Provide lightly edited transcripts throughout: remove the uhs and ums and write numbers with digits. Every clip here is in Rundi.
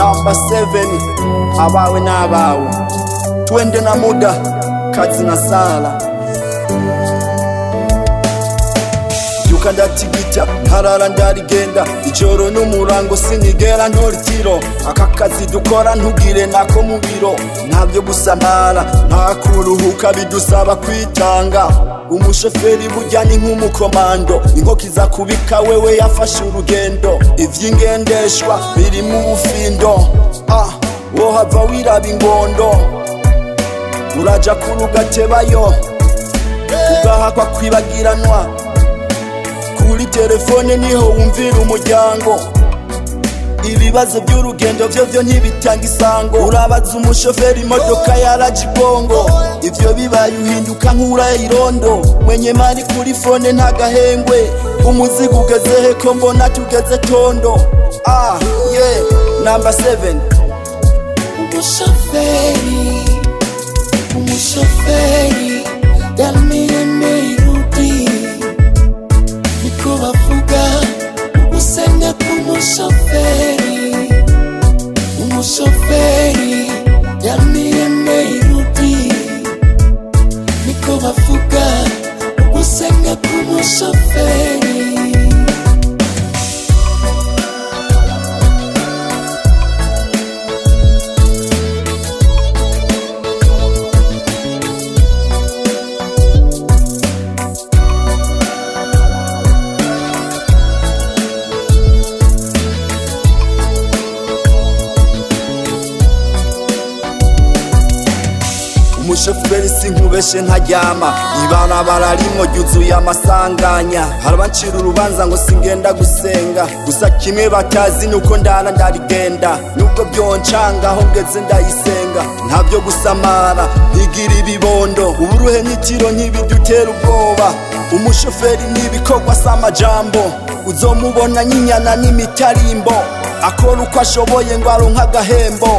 Number 7, abawe n'abawe, twende na muda, kazi na sala. Yuka ndatigita, ntarara ndarigenda, ijoro n'umurango sinigera ntoritiro. Aka kazi dukora ntugire nako mu biro, ntabyo gusamara, nta kuruhuka bidusaba kwitanga. Umushoferi burya ni nk'umukomando, inkoko iza kubika wewe yafashe urugendo. Ivy'ingendeshwa biri mu bufindo, wohava wiraba ingondo, uraja kurugatebayo ugahakwa kwibagiranwa. Kuri telefone niho wumvira umuryango, ibibazo by'urugendo vyo ntibitanga isango. Urabaza umushoferi imodoka yarajigongo, ivyo bibaye uhinduka nk'uraye irondo. Mwenye mari kuri fone ntagahengwe, umuzigo ugezehe ko mbona tugeze tondo. Number 7, umushoferi yamenirudi, niko bavuga usenga k'umushoferi. Umushoferi yamenirudi, niko bavuga usenga k'umushoferi. umushoferi sinkubeshe ntaryama, ibarabara rimwo ryuzuye amasanganya. Harabancira urubanza ngo singenda gusenga, gusa kimwe batazi nuko ndara ndarigenda. Nubwo byoncanga aho ngeze ndayisenga, ntabyo gusamara ntigira ibibondo. Uburuhe n'itiro ntibidutera ubwoba, umushoferi n'ibikorwa s'amajambo. Uzomubona nyinyana n'imitarimbo, akora uko ashoboye ngo aronke agahembo.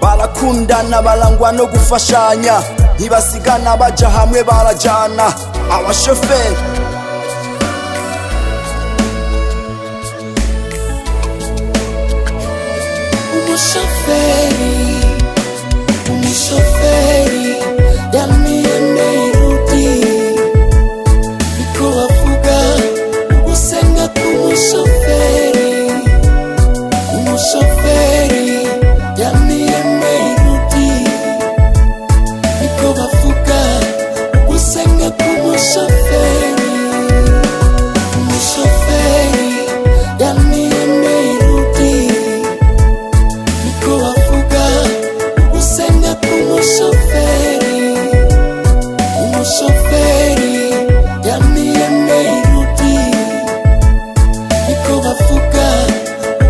Barakundana barangwa no gufashanya, ntibasigana baja hamwe barajana. Abashoferi umushoferi yamenirudi, niko bavuga ugusenga k'umushoferi. Umushoferi yamenirudi, niko bavuga ugusenga k'umushoferi. Umushoferi yamenirudi, niko bavuga ugusenga k'umushoferi. Umushoferi yamenirudi, niko bavuga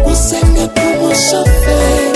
ugusenga k'umushoferi.